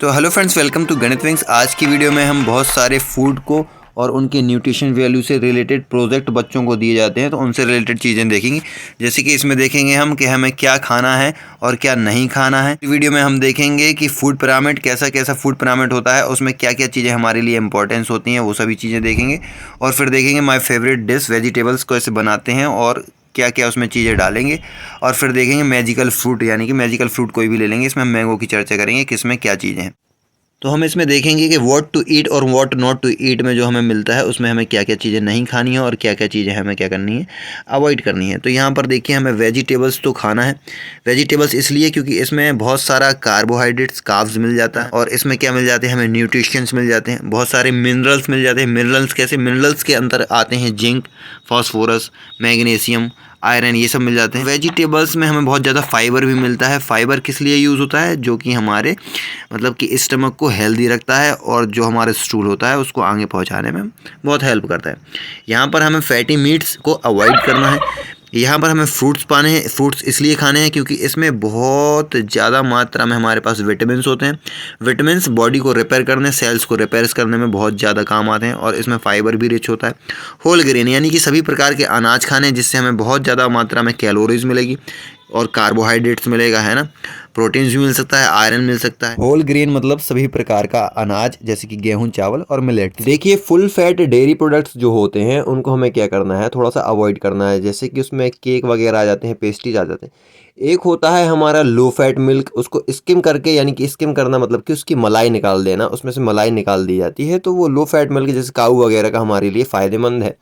तो hello friends, welcome to गणित wings. आज की वीडियो में हम बहुत सारे फूड को और उनके न्यूट्रिशन वैल्यू से रिलेटेड प्रोजेक्ट बच्चों को दिए जाते हैं, तो उनसे रिलेटेड चीज़ें देखेंगे। जैसे कि इसमें देखेंगे हम कि हमें क्या खाना है और क्या नहीं खाना है। वीडियो में हम देखेंगे कि फूड पिरामिड कैसा कैसा फूड पिरामिड होता है, उसमें क्या क्या चीज़ें हमारे लिए इंपॉर्टेंस होती हैं, वो सभी चीज़ें देखेंगे। और फिर देखेंगे माय फेवरेट डिश वेजिटेबल्स को कैसे बनाते हैं और क्या क्या उसमें चीज़ें डालेंगे। और फिर देखेंगे मैजिकल फ्रूट, यानी कि मैजिकल फ्रूट कोई भी ले लेंगे। इसमें हम मैंगो की चर्चा करेंगे कि इसमें क्या चीज़ें हैं। तो हम इसमें देखेंगे कि व्हाट टू ईट और व्हाट नॉट टू ईट में जो हमें मिलता है उसमें हमें क्या क्या चीज़ें नहीं खानी है और क्या क्या चीज़ें हमें क्या करनी है, अवॉइड करनी है। तो यहाँ पर देखिए, हमें वेजिटेबल्स तो खाना है। वेजिटेबल्स इसलिए क्योंकि इसमें बहुत सारा कार्बोहाइड्रेट्स कार्ब्स मिल जाता है, और इसमें क्या मिल जाते हैं, हमें न्यूट्रिशंस मिल जाते हैं, बहुत सारे मिनरल्स मिल जाते हैं। मिनरल्स कैसे, मिनरल्स के अंदर आते हैं जिंक, फास्फोरस, मैग्नीशियम, आयरन, ये सब मिल जाते हैं। वेजिटेबल्स में हमें बहुत ज़्यादा फाइबर भी मिलता है। फाइबर किस लिए यूज़ होता है, जो कि हमारे मतलब कि स्टमक को हेल्दी रखता है और जो हमारा स्टूल होता है उसको आगे पहुंचाने में बहुत हेल्प करता है। यहाँ पर हमें फैटी मीट्स को अवॉइड करना है। यहाँ पर हमें फ्रूट्स पाने हैं। फ्रूट्स इसलिए खाने हैं क्योंकि इसमें बहुत ज़्यादा मात्रा में हमारे पास विटामिन्स होते हैं। विटामिन्स बॉडी को रिपेयर करने, सेल्स को रिपेयर करने में बहुत ज़्यादा काम आते हैं, और इसमें फाइबर भी रिच होता है। होल ग्रेन यानी कि सभी प्रकार के अनाज खाने हैं, जिससे हमें बहुत ज़्यादा मात्रा में कैलोरीज मिलेगी और कार्बोहाइड्रेट्स मिलेगा, है ना। प्रोटीन्स भी मिल सकता है, आयरन मिल सकता है। होल ग्रेन मतलब सभी प्रकार का अनाज, जैसे कि गेहूं, चावल और मिलेट्स। देखिए, फुल फैट डेयरी प्रोडक्ट्स जो होते हैं उनको हमें क्या करना है, थोड़ा सा अवॉइड करना है। जैसे कि उसमें केक वगैरह आ जाते हैं, पेस्ट्रीज आ जाते हैं। एक होता है हमारा लो फैट मिल्क, उसको स्किम करके, यानी कि स्किम करना मतलब कि उसकी मलाई निकाल देना, उसमें से मलाई निकाल दी जाती है, तो वो लो फैट मिल्क जैसे काऊ वगैरह का हमारे लिए फ़ायदेमंद है।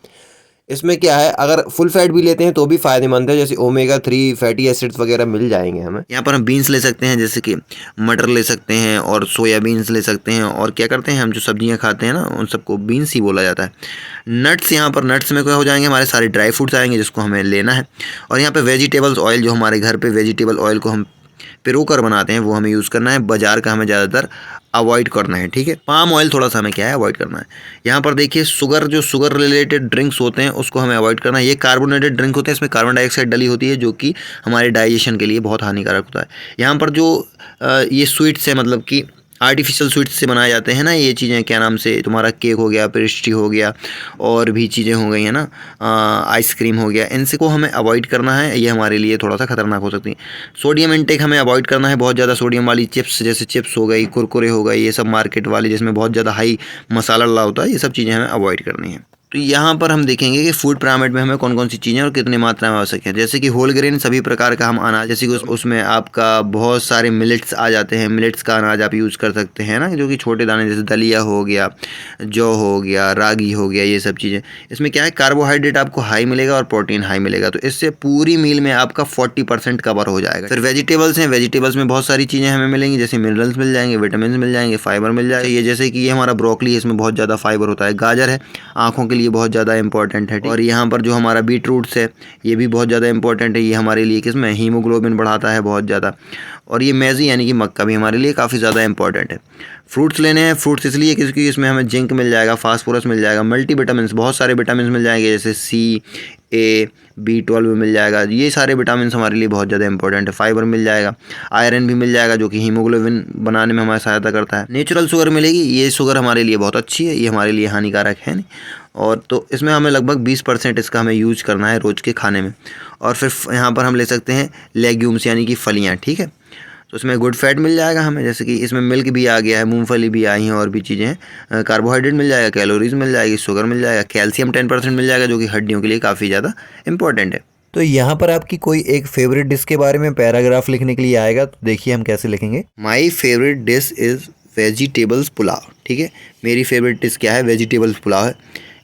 इसमें क्या है, अगर फुल फैट भी लेते हैं तो भी फ़ायदेमंद है, जैसे ओमेगा 3 फैटी एसिड्स वगैरह मिल जाएंगे हमें। यहाँ पर हम बीन्स ले सकते हैं, जैसे कि मटर ले सकते हैं और सोया बीन्स ले सकते हैं। और क्या करते हैं, हम जो सब्जियाँ खाते हैं ना, उन सबको बीन्स ही बोला जाता है। नट्स, यहाँ पर नट्स में क्या हो जाएंगे, हमारे सारे ड्राई फ्रूट्स आएंगे जिसको हमें लेना है। और यहाँ पे वेजिटेबल्स ऑयल, जो हमारे घर पे वेजिटेबल ऑयल को हम पिरोकर बनाते हैं, वो हमें यूज़ करना है। बाजार का हमें ज़्यादातर अवॉइड करना है, ठीक है। पाम ऑयल थोड़ा सा हमें क्या है, अवॉइड करना है। यहाँ पर देखिए, शुगर, जो शुगर रिलेटेड ड्रिंक्स होते हैं उसको हमें अवॉइड करना है। ये कार्बोनेटेड ड्रिंक होते हैं, इसमें कार्बन डाइऑक्साइड डली होती है, जो कि हमारे डाइजेशन के लिए बहुत हानिकारक होता है। यहाँ पर जो ये स्वीट्स है, मतलब कि आर्टिफिशियल स्वीट्स से बनाए जाते हैं ना, ये चीज़ें, क्या नाम से, तुम्हारा केक हो गया, पेस्ट्री हो गया, और भी चीज़ें हो गई है ना, आइसक्रीम हो गया, इनसे को हमें अवॉइड करना है। ये हमारे लिए थोड़ा सा खतरनाक हो सकती है। सोडियम इंटेक हमें अवॉइड करना है। बहुत ज़्यादा सोडियम वाली चिप्स, जैसे चिप्स हो गई, कुरकुरे हो गए, ये सब मार्केट वाली जिसमें बहुत ज़्यादा हाई मसाला डला होता है, ये सब चीज़ें हमें अवॉइड करनी है। तो यहाँ पर हम देखेंगे कि फूड पिरामिड में हमें कौन कौन सी चीज़ें और कितनी मात्रा में आवश्यक है। जैसे कि होल ग्रेन, सभी प्रकार का हम अनाज, जैसे कि उसमें आपका बहुत सारे मिलेट्स आ जाते हैं। मिलेट्स का अनाज आप यूज़ कर सकते हैं ना, जो कि छोटे दाने, जैसे दलिया हो गया, जौ हो गया, रागी हो गया, ये सब चीज़ें। इसमें क्या है, कार्बोहाइड्रेट आपको हाई मिलेगा और प्रोटीन हाई मिलेगा, तो इससे पूरी मील में आपका 40% कवर हो जाएगा। फिर वेजिटेबल्स हैं। वेजिटेबल्स में बहुत सारी चीज़ें हमें मिलेंगी, जैसे मिनरल्स मिल जाएंगे, विटामिन मिल जाएंगे, फाइबर मिल जाएगा। ये जैसे कि ये हमारा ब्रोकली है, इसमें बहुत ज़्यादा फाइबर होता है। गाजर है, आँखों के लिए बहुत ज़्यादा इंपॉर्टेंट है। और यहाँ पर जो हमारा बीट रूट्स है, ये भी बहुत ज़्यादा इंपॉर्टेंट है। ये हमारे लिए किसमें, हीमोग्लोबिन बढ़ाता है बहुत ज़्यादा। और ये मैज़ी यानी कि मक्का भी हमारे लिए काफ़ी ज़्यादा इंपॉर्टेंट है। फ्रूट्स लेने हैं। फ्रूट्स इसलिए क्योंकि इसमें हमें जिंक मिल जाएगा, फास्फोरस मिल जाएगा, मल्टी विटामिन, बहुत सारे विटामिन मिल जाएंगे, जैसे C, A, B12 मिल जाएगा। ये सारे विटामिन हमारे लिए बहुत ज़्यादा इंपॉर्टेंट है। फाइबर मिल जाएगा, आयरन भी मिल जाएगा, जो कि हीमोग्लोबिन बनाने में हमारी सहायता करता है। नेचुरल शुगर मिलेगी। ये शुगर हमारे लिए बहुत अच्छी है, ये हमारे लिए हानिकारक है नहीं। और तो इसमें हमें लगभग 20% इसका हमें यूज करना है रोज़ के खाने में। और फिर यहाँ पर हम ले सकते हैं लेग्यूम्स, यानी कि फलियाँ, ठीक है। तो इसमें गुड फैट मिल जाएगा हमें, जैसे कि इसमें मिल्क भी आ गया है, मूंगफली भी आई हैं, और भी चीज़ें हैं। कार्बोहाइड्रेट मिल जाएगा, कैलोरीज मिल जाएगी, शुगर मिल जाएगा, कैल्शियम 10% मिल जाएगा, जो कि हड्डियों के लिए काफ़ी ज़्यादा इंपॉर्टेंट है। तो यहाँ पर आपकी कोई एक फेवरेट डिश के बारे में पैराग्राफ लिखने के लिए आएगा, तो देखिए हम कैसे लिखेंगे। My favourite dish is vegetables pulao, ठीक है। मेरी फेवरेट डिश क्या है, वेजिटेबल्स पुलाव है,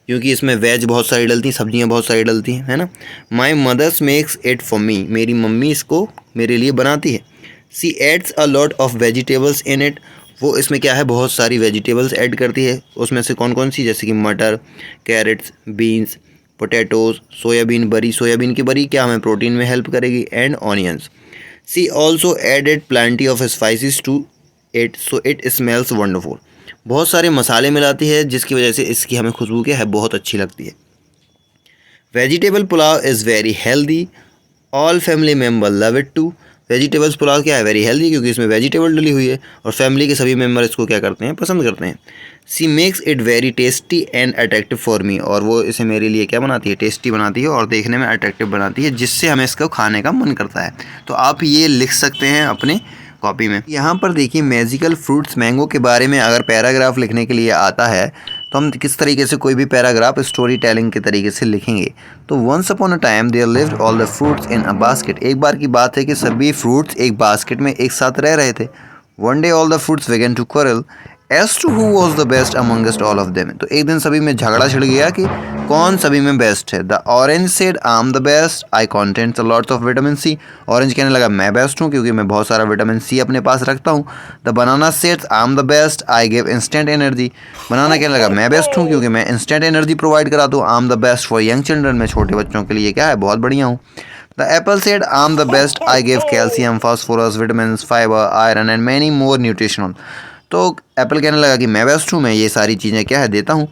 क्योंकि इसमें वेज बहुत सारी डलती हैं, सब्जियां बहुत सारी डलती हैं, है ना। My mother's makes it for me, मेरी मम्मी इसको मेरे लिए बनाती है। She adds a lot of vegetables in it, वो इसमें क्या है, बहुत सारी वेजिटेबल्स ऐड करती है। उसमें से कौन कौन सी, जैसे कि मटर, कैरेट्स, बीन्स, पोटैटोज़, सोयाबीन बरी, सोयाबीन की बरी क्या हमें प्रोटीन में हेल्प करेगी, and onions. See also added plenty of spices to it so it smells wonderful, बहुत सारे मसाले मिलाती है, जिसकी वजह से इसकी हमें खुशबू क्या है, बहुत अच्छी लगती है। Vegetable pulao is very healthy, all family member love it too, vegetables pulao क्या है, वेरी हेल्दी, क्योंकि इसमें वेजिटेबल डली हुई है और फैमिली के सभी मेम्बर इसको क्या करते हैं, पसंद करते हैं। She makes it very tasty and attractive for me, और वो इसे मेरे लिए क्या बनाती है, टेस्टी बनाती है और देखने में अट्रैक्टिव बनाती है, जिससे हमें इसको खाने का मन करता है। तो आप ये लिख सकते हैं अपने कॉपी में। यहाँ पर देखिए मैजिकल फ्रूट्स मैंगो के बारे में अगर पैराग्राफ लिखने के लिए आता है तो हम किस तरीके से कोई भी पैराग्राफ स्टोरी टेलिंग के तरीके से लिखेंगे। तो once upon a time there lived all the fruits in a basket, एक बार की बात है कि सभी फ्रूट्स एक बास्केट में एक साथ रह रहे थे। One day all the fruits began to quarrel as to who was the best amongst all of them, तो एक दिन सभी में झगड़ा छिड़ गया कि कौन सभी में बेस्ट है। The orange said I am the best, I contents lots of vitamin C, orange कहने लगा मैं बेस्ट हूँ क्योंकि मैं बहुत सारा विटामिन सी अपने पास रखता हूँ। The banana said I am the best, I give instant energy, banana कहने लगा मैं बेस्ट हूँ क्योंकि मैं इंस्टेंट एनर्जी प्रोवाइड कराता हूँ। आई am the best for young children, मैं छोटे बच्चों के लिए क्या है, बहुत बढ़िया हूँ। The Apple said I am the best, I give calcium, phosphorus, vitamin, fibre, iron and many more nutritional, तो एप्पल कहने लगा कि मैं बेस्ट हूँ, मैं ये सारी चीज़ें क्या है देता हूँ।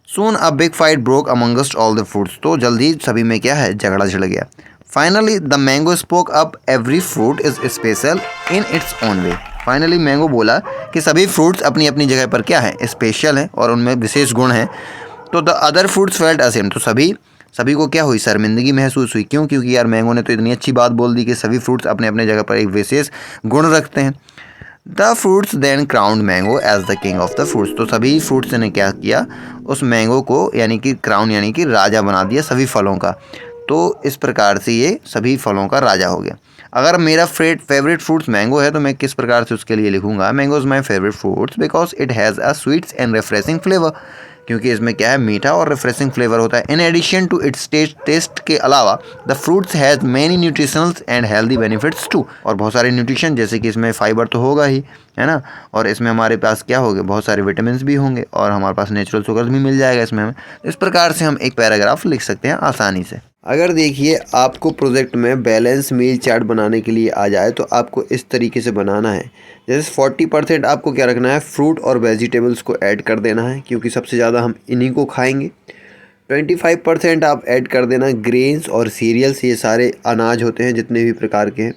Soon a big fight broke amongst all the fruits, तो जल्दी सभी में क्या है, झगड़ा छिड़ गया। Finally the mango spoke up every fruit is special in its own way, finally mango बोला कि सभी फ्रूट्स अपनी अपनी जगह पर क्या है, स्पेशल हैं और उनमें विशेष गुण हैं। तो द अदर फ्रूट्स फेल्ट असेम, तो सभी को क्या हुई, शर्मिंदगी महसूस हुई। क्यों? क्योंकि यार मैंगो ने तो इतनी अच्छी बात बोल दी कि सभी फ्रूट्स अपने अपने जगह पर एक विशेष गुण रखते हैं। The fruits then crowned mango as the king of the fruits, तो सभी फ्रूट्स ने क्या किया, उस मैंगो को यानी कि क्राउन यानी कि राजा बना दिया सभी फलों का। तो इस प्रकार से ये सभी फलों का राजा हो गया। अगर मेरा फेवरेट फ्रूट्स मैंगो है तो मैं किस प्रकार से उसके लिए लिखूंगा, mango is my favourite fruits because it has a sweets and refreshing flavour, क्योंकि इसमें क्या है, मीठा और रिफ्रेशिंग फ्लेवर होता है। In addition to its taste के अलावा the fruits has many nutritionals and healthy benefits too, और बहुत सारे न्यूट्रिशन, जैसे कि इसमें फाइबर तो होगा ही, है ना, और इसमें हमारे पास क्या होगा, बहुत सारे विटामिन भी होंगे और हमारे पास नेचुरल शुगर भी मिल जाएगा इसमें हमें। इस प्रकार से हम एक पैराग्राफ लिख सकते हैं आसानी से। अगर देखिए आपको प्रोजेक्ट में बैलेंस मील चार्ट बनाने के लिए आ जाए तो आपको इस तरीके से बनाना है। जैसे 40% आपको क्या रखना है, फ्रूट और वेजिटेबल्स को ऐड कर देना है क्योंकि सबसे ज़्यादा हम इन्हीं को खाएंगे। 25% आप ऐड कर देना ग्रेन्स और सीरियल्स, ये सारे अनाज होते हैं जितने भी प्रकार के हैं।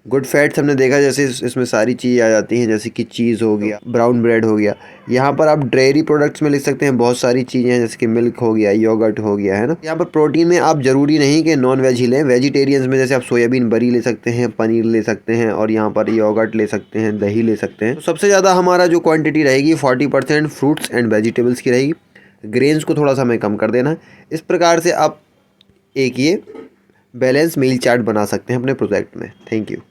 गुड फैट्स हमने देखा जैसे इसमें सारी चीज़ें आ जाती हैं, जैसे कि चीज़ हो गया, ब्राउन ब्रेड हो गया। यहाँ पर आप डेयरी प्रोडक्ट्स में लिख सकते हैं, बहुत सारी चीज़ें हैं जैसे कि मिल्क हो गया, योगर्ट हो गया, है ना। यहाँ पर प्रोटीन में आप ज़रूरी नहीं कि नॉन वेज ही लें, वेजिटेरियंस में जैसे आप सोयाबीन बरी ले सकते हैं, पनीर ले सकते हैं और यहाँ पर योगर्ट ले सकते हैं, दही ले सकते हैं। तो सबसे ज़्यादा हमारा जो क्वान्टिटी रहेगी 40% फ्रूट्स एंड वेजिटेबल्स की रहेगी। ग्रेन्स को थोड़ा सा हमें कम कर देना है। इस प्रकार से आप एक ये बैलेंस मील चार्ट बना सकते हैं अपने प्रोजेक्ट में। Thank you.